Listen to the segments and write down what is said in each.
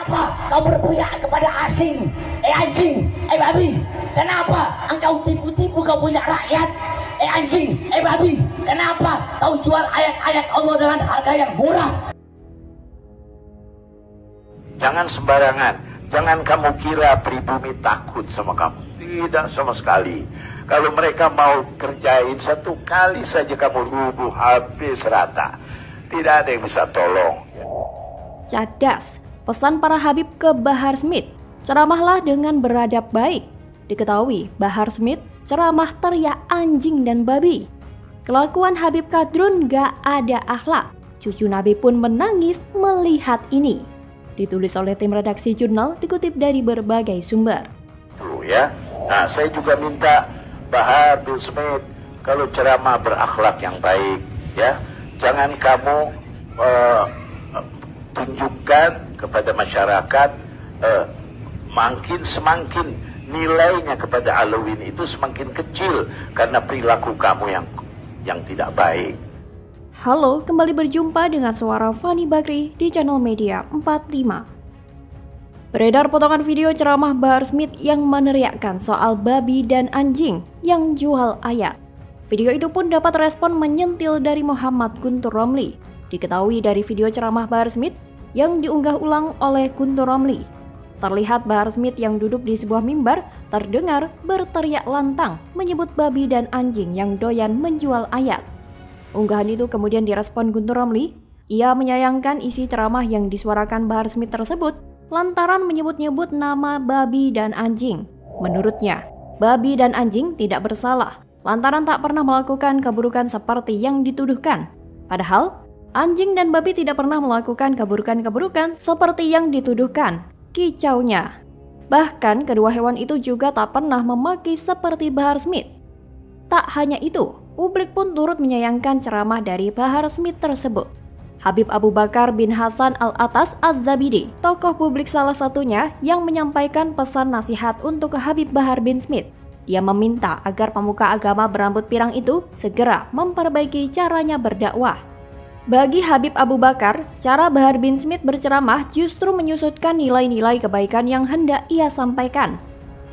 Kenapa kau berpihak kepada asing? Anjing, babi. Kenapa engkau tipu-tipu kau punya rakyat? Anjing, babi. Kenapa kau jual ayat-ayat Allah dengan harga yang murah? Jangan sembarangan. Jangan kamu kira pribumi takut sama kamu. Tidak sama sekali. Kalau mereka mau kerjain satu kali saja kamu rubuh habis rata. Tidak ada yang bisa tolong. Cerdas, pesan para Habib ke Bahar Smith. Ceramahlah dengan beradab baik. Diketahui Bahar Smith ceramah teriak anjing dan babi. Kelakuan Habib Kadrun gak ada akhlak. Cucu Nabi pun menangis melihat ini. Ditulis oleh tim redaksi jurnal, dikutip dari berbagai sumber. Tuh ya. Nah, saya juga minta Bahar bin Smith kalau ceramah berakhlak yang baik, ya. Jangan kamu tunjukkan kepada masyarakat makin semakin nilainya kepada Alawin itu semakin kecil karena perilaku kamu yang tidak baik. Halo, kembali berjumpa dengan suara Fani Bakri di channel Media 45. Beredar potongan video ceramah Bahar Smith yang meneriakkan soal babi dan anjing yang jual ayat. Video itu pun dapat respon menyentil dari Muhammad Guntur Romli. Diketahui dari video ceramah Bahar Smith yang diunggah ulang oleh Guntur Romli. Terlihat Bahar Smith yang duduk di sebuah mimbar terdengar berteriak lantang menyebut babi dan anjing yang doyan menjual ayat. Unggahan itu kemudian direspon Guntur Romli. Ia menyayangkan isi ceramah yang disuarakan Bahar Smith tersebut lantaran menyebut-nyebut nama babi dan anjing. Menurutnya, babi dan anjing tidak bersalah lantaran tak pernah melakukan keburukan seperti yang dituduhkan. Padahal, anjing dan babi tidak pernah melakukan keburukan-keburukan seperti yang dituduhkan. Kicaunya. Bahkan kedua hewan itu juga tak pernah memaki seperti Bahar Smith. Tak hanya itu, publik pun turut menyayangkan ceramah dari Bahar Smith tersebut. Habib Abu Bakar bin Hasan Al-Atas Az-Zabidi, tokoh publik salah satunya yang menyampaikan pesan nasihat untuk Habib Bahar bin Smith. Dia meminta agar pemuka agama berambut pirang itu segera memperbaiki caranya berdakwah. Bagi Habib Abu Bakar, cara Bahar bin Smith berceramah justru menyusutkan nilai-nilai kebaikan yang hendak ia sampaikan.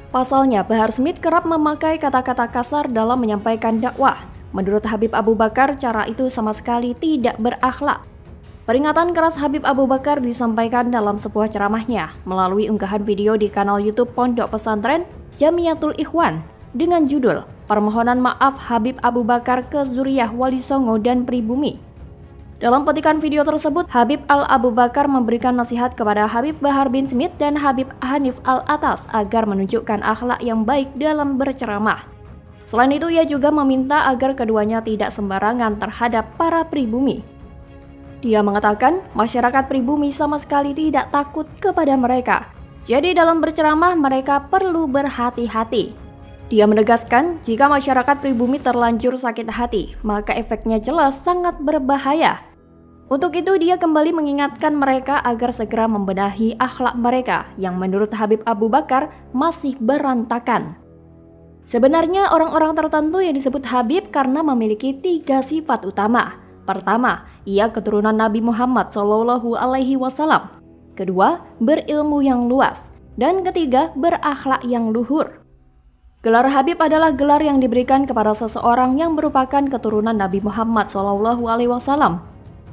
Pasalnya, Bahar Smith kerap memakai kata-kata kasar dalam menyampaikan dakwah. Menurut Habib Abu Bakar, cara itu sama sekali tidak berakhlak. Peringatan keras Habib Abu Bakar disampaikan dalam sebuah ceramahnya melalui unggahan video di kanal YouTube Pondok Pesantren Jamiatul Ikhwan dengan judul Permohonan Maaf Habib Abu Bakar ke Zuriyah Wali Songo dan Pribumi. Dalam petikan video tersebut, Habib Al-Abu Bakar memberikan nasihat kepada Habib Bahar bin Smith dan Habib Hanif Al-Atas agar menunjukkan akhlak yang baik dalam berceramah. Selain itu, ia juga meminta agar keduanya tidak sembarangan terhadap para pribumi. Dia mengatakan masyarakat pribumi sama sekali tidak takut kepada mereka. Jadi dalam berceramah mereka perlu berhati-hati. Dia menegaskan jika masyarakat pribumi terlanjur sakit hati, maka efeknya jelas sangat berbahaya. Untuk itu dia kembali mengingatkan mereka agar segera membenahi akhlak mereka yang menurut Habib Abu Bakar masih berantakan. Sebenarnya orang-orang tertentu yang disebut Habib karena memiliki 3 sifat utama. Pertama, ia keturunan Nabi Muhammad SAW. Kedua, berilmu yang luas. Dan ketiga, berakhlak yang luhur. Gelar Habib adalah gelar yang diberikan kepada seseorang yang merupakan keturunan Nabi Muhammad SAW.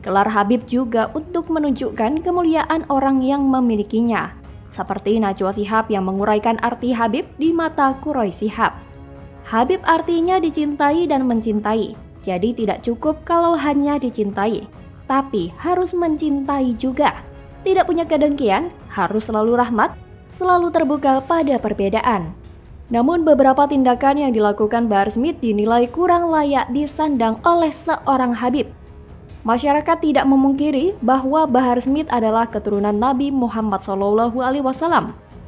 Gelar Habib juga untuk menunjukkan kemuliaan orang yang memilikinya. Seperti Najwa Shihab yang menguraikan arti Habib di mata Quraisy Shihab. Habib artinya dicintai dan mencintai. Jadi tidak cukup kalau hanya dicintai, tapi harus mencintai juga. Tidak punya kedengkian, harus selalu rahmat, selalu terbuka pada perbedaan. Namun beberapa tindakan yang dilakukan Bahar Smith dinilai kurang layak disandang oleh seorang Habib. Masyarakat tidak memungkiri bahwa Bahar Smith adalah keturunan Nabi Muhammad SAW.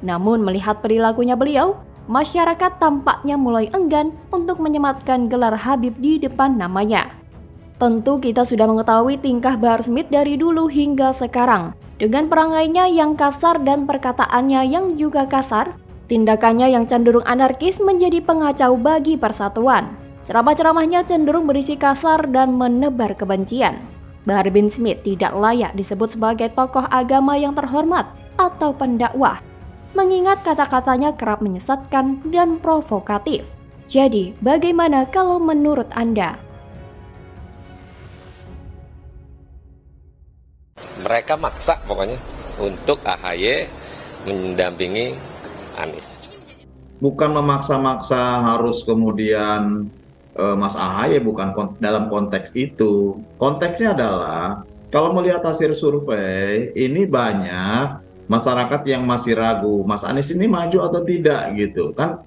Namun melihat perilakunya beliau, masyarakat tampaknya mulai enggan untuk menyematkan gelar Habib di depan namanya. Tentu kita sudah mengetahui tingkah Bahar Smith dari dulu hingga sekarang. Dengan perangainya yang kasar dan perkataannya yang juga kasar, tindakannya yang cenderung anarkis menjadi pengacau bagi persatuan. Ceramah-ceramahnya cenderung berisi kasar dan menebar kebencian. Bahar bin Smith tidak layak disebut sebagai tokoh agama yang terhormat. atau pendakwah, mengingat kata-katanya kerap menyesatkan dan provokatif. Jadi, bagaimana kalau menurut Anda? Mereka maksa pokoknya untuk AHY mendampingi Anies. Bukan memaksa-maksa harus kemudian Mas AHY, bukan dalam konteks itu. Konteksnya adalah kalau melihat hasil survei, ini banyak masyarakat yang masih ragu, Mas Anies ini maju atau tidak gitu. Kan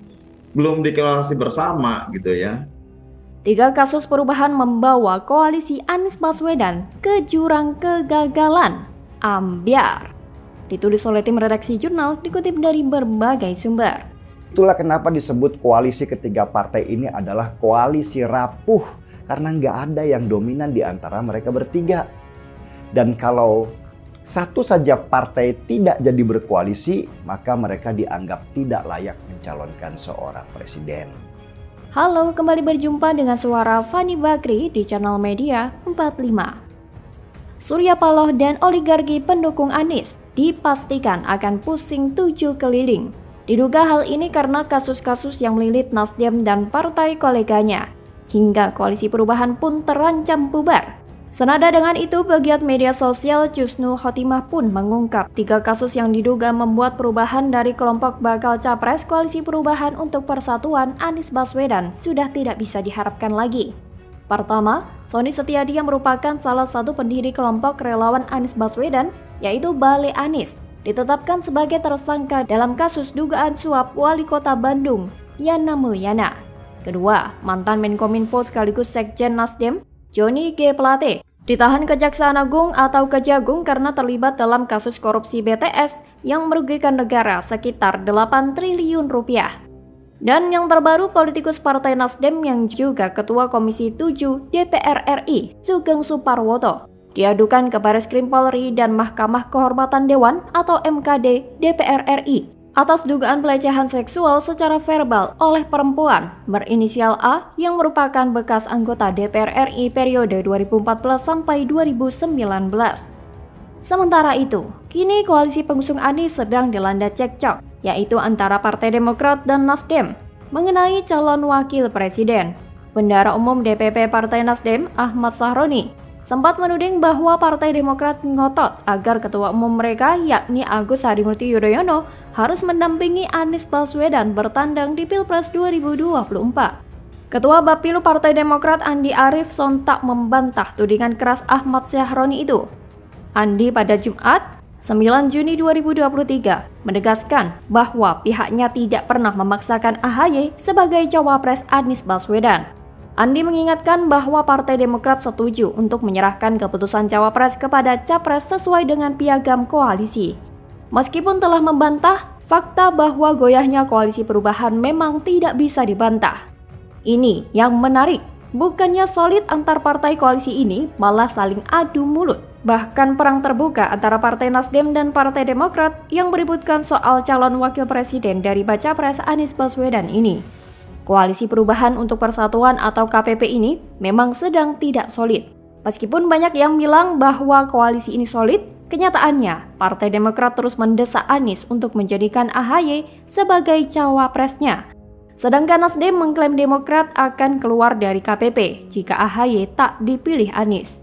belum deklarasi bersama gitu ya. 3 kasus perubahan membawa koalisi Anies Baswedan ke jurang kegagalan. Ambyar. Ditulis oleh tim redaksi jurnal, dikutip dari berbagai sumber. Itulah kenapa disebut koalisi ketiga partai ini adalah koalisi rapuh, karena nggak ada yang dominan di antara mereka bertiga. Dan kalau satu saja partai tidak jadi berkoalisi, maka mereka dianggap tidak layak mencalonkan seorang presiden. Halo, kembali berjumpa dengan suara Fani Bakri di channel Media 45. Surya Paloh dan oligarki pendukung Anies dipastikan akan pusing 7 keliling. Diduga hal ini karena kasus-kasus yang melilit Nasdem dan partai koleganya. Hingga koalisi perubahan pun terancam bubar. Senada dengan itu, pegiat media sosial Jusnul Khotimah pun mengungkap 3 kasus yang diduga membuat perubahan dari kelompok bakal capres koalisi perubahan untuk persatuan Anies Baswedan sudah tidak bisa diharapkan lagi. Pertama, Sony Setiadi yang merupakan salah satu pendiri kelompok relawan Anies Baswedan, yaitu Bale Anies, ditetapkan sebagai tersangka dalam kasus dugaan suap Wali Kota Bandung, Yana Mulyana. Kedua, mantan Menkominfo sekaligus Sekjen Nasdem, Johnny G. Plate, ditahan Kejaksaan Agung atau Kejagung karena terlibat dalam kasus korupsi BTS yang merugikan negara sekitar 8 triliun rupiah. Dan yang terbaru, politikus Partai Nasdem yang juga Ketua Komisi 7 DPR RI, Sugeng Suparwoto, diadukan ke Bareskrim Polri dan Mahkamah Kehormatan Dewan atau MKD DPR RI atas dugaan pelecehan seksual secara verbal oleh perempuan berinisial A yang merupakan bekas anggota DPR RI periode 2014 sampai 2019. Sementara itu, kini koalisi pengusung Anies sedang dilanda cekcok, yaitu antara Partai Demokrat dan Nasdem mengenai calon wakil presiden. Bendahara Umum DPP Partai Nasdem, Ahmad Sahroni, sempat menuding bahwa Partai Demokrat ngotot agar ketua umum mereka yakni Agus Harimurti Yudhoyono harus mendampingi Anies Baswedan bertandang di Pilpres 2024. Ketua Bapilu Partai Demokrat Andi Arief sontak membantah tudingan keras Ahmad Sahroni itu. Andi pada Jumat 9 Juni 2023 menegaskan bahwa pihaknya tidak pernah memaksakan AHY sebagai cawapres Anies Baswedan. Andi mengingatkan bahwa Partai Demokrat setuju untuk menyerahkan keputusan cawapres kepada capres sesuai dengan piagam koalisi. Meskipun telah membantah, fakta bahwa goyahnya koalisi perubahan memang tidak bisa dibantah. Ini yang menarik, bukannya solid antar partai koalisi ini, malah saling adu mulut. Bahkan perang terbuka antara Partai Nasdem dan Partai Demokrat yang beributkan soal calon wakil presiden dari baca pres Anies Baswedan ini. Koalisi Perubahan untuk Persatuan atau KPP ini memang sedang tidak solid. Meskipun banyak yang bilang bahwa koalisi ini solid, kenyataannya Partai Demokrat terus mendesak Anies untuk menjadikan AHY sebagai cawapresnya. Sedangkan Nasdem mengklaim Demokrat akan keluar dari KPP jika AHY tak dipilih Anies.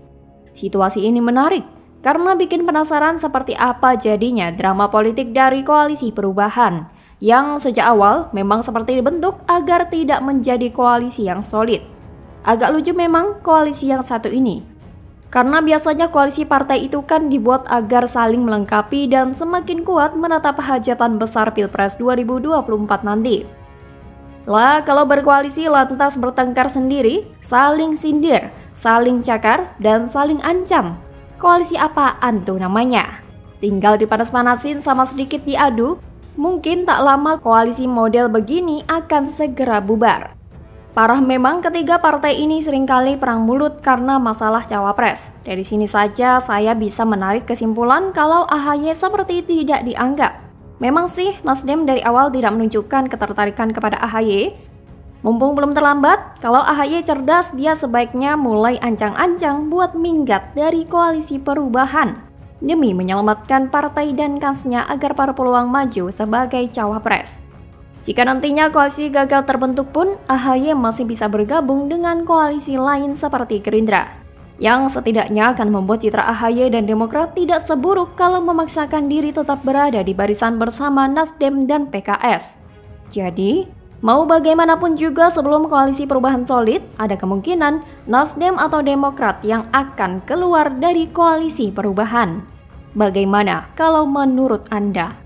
Situasi ini menarik karena bikin penasaran seperti apa jadinya drama politik dari koalisi perubahan yang sejak awal memang seperti dibentuk agar tidak menjadi koalisi yang solid. Agak lucu memang koalisi yang satu ini, karena biasanya koalisi partai itu kan dibuat agar saling melengkapi dan semakin kuat menatap hajatan besar Pilpres 2024 nanti. Lah kalau berkoalisi lantas bertengkar sendiri, saling sindir, saling cakar, dan saling ancam. Koalisi apaan tuh namanya? Tinggal dipanas-panasin sama sedikit diadu, mungkin tak lama koalisi model begini akan segera bubar. Parah memang ketiga partai ini seringkali perang mulut karena masalah cawapres. Dari sini saja saya bisa menarik kesimpulan kalau AHY seperti tidak dianggap. Memang sih Nasdem dari awal tidak menunjukkan ketertarikan kepada AHY. Mumpung belum terlambat, kalau AHY cerdas dia sebaiknya mulai ancang-ancang buat minggat dari koalisi perubahan. demi menyelamatkan partai dan kansnya agar berpeluang maju sebagai cawapres. Jika nantinya koalisi gagal terbentuk pun, AHY masih bisa bergabung dengan koalisi lain seperti Gerindra, yang setidaknya akan membuat citra AHY dan Demokrat tidak seburuk kalau memaksakan diri tetap berada di barisan bersama Nasdem dan PKS. Jadi, mau bagaimanapun juga sebelum koalisi perubahan solid, ada kemungkinan Nasdem atau Demokrat yang akan keluar dari koalisi perubahan. Bagaimana kalau menurut Anda?